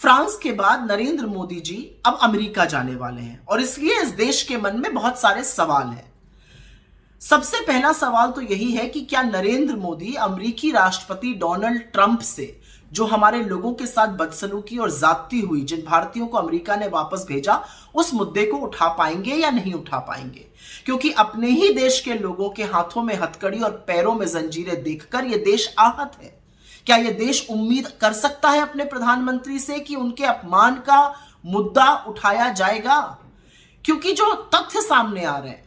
France के बाद नरेंद्र मोदी जी अब अमेरिका जाने वाले हैं और इसलिए इस देश के मन में बहुत सारे सवाल हैं। सबसे पहला सवाल तो यही है कि क्या नरेंद्र मोदी अमेरिकी राष्ट्रपति डोनाल्ड ट्रंप से जो हमारे लोगों के साथ बदसलूकी और ज्यादती हुई, जिन भारतीयों को अमेरिका ने वापस भेजा, उस मुद्दे को उठा पाएंगे या नहीं उठा पाएंगे? क्योंकि अपने ही देश के लोगों के हाथों में हथकड़ी और पैरों में जंजीरें देखकर यह देश आहत है। क्या यह देश उम्मीद कर सकता है अपने प्रधानमंत्री से कि उनके अपमान का मुद्दा उठाया जाएगा? क्योंकि जो तथ्य सामने आ रहे हैं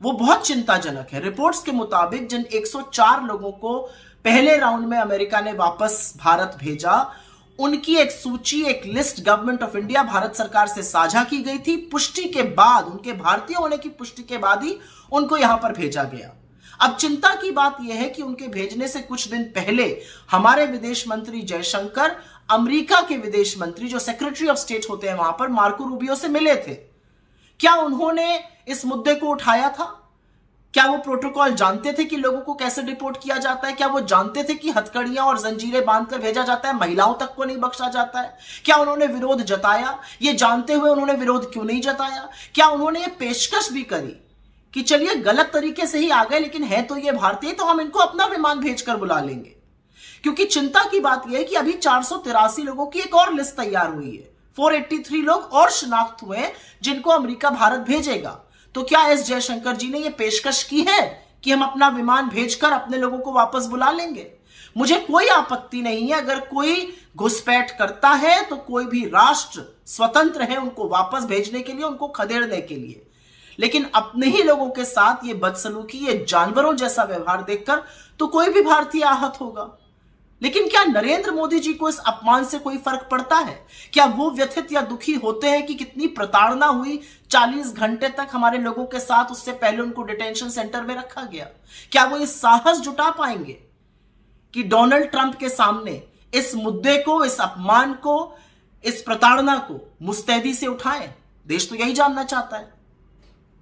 वो बहुत चिंताजनक है। रिपोर्ट्स के मुताबिक जिन 104 लोगों को पहले राउंड में अमेरिका ने वापस भारत भेजा, उनकी एक सूची, एक list government of India, Bharat सरकार से साझा की गई थी। पुष्टि के बाद, उनके भारतीय होने की पुष्टि के बाद ही उनको यहां पर भेजा गया। अब चिंता की बात यह है कि उनके भेजने से कुछ दिन पहले हमारे विदेश मंत्री जयशंकर अमेरिका के विदेश मंत्री, जो सेक्रेटरी ऑफ स्टेट होते हैं वहां पर, मार्को रूबियो से मिले थे। क्या उन्होंने इस मुद्दे को उठाया था? क्या वो प्रोटोकॉल जानते थे कि लोगों को कैसे डिपोर्ट किया जाता है? क्या वो जानते थे कि हथकड़ियां और जंजीरें बांधकर भेजा जाता है, महिलाओं तक को नहीं बख्शा जाता है? क्या उन्होंने विरोध जताया? ये जानते हुए उन्होंने विरोध क्यों नहीं जताया? क्या उन्होंने ये पेशकश भी करी कि चलिए गलत तरीके से ही आ गए, लेकिन है तो ये भारतीय, तो हम इनको अपना विमान भेजकर बुला लेंगे? क्योंकि चिंता की बात यह है कि अभी 483 लोगों की एक और लिस्ट तैयार हुई है। 483 लोग और शिनाख्त हुए हैं जिनको अमेरिका भारत भेजेगा। तो क्या एस जयशंकर जी ने यह पेशकश की है कि हम अपना विमान भेजकर अपने लोगों को वापस बुला लेंगे? मुझे कोई आपत्ति नहीं है अगर कोई घुसपैठ करता है तो कोई भी राष्ट्र स्वतंत्र है उनको वापस भेजने के लिए, उनको खदेड़ने के लिए। लेकिन अपने ही लोगों के साथ ये बदसलूकी, ये जानवरों जैसा व्यवहार देखकर तो कोई भी भारतीय आहत होगा। लेकिन क्या नरेंद्र मोदी जी को इस अपमान से कोई फर्क पड़ता है? क्या वो व्यथित या दुखी होते हैं कि कितनी प्रताड़ना हुई, 40 घंटे तक हमारे लोगों के साथ, उससे पहले उनको डिटेंशन सेंटर में रखा गया? क्या वो इस साहस जुटा पाएंगे कि डोनाल्ड ट्रंप के सामने इस मुद्दे को, इस अपमान को, इस प्रताड़ना को मुस्तैदी से उठाएं? देश तो यही जानना चाहता है।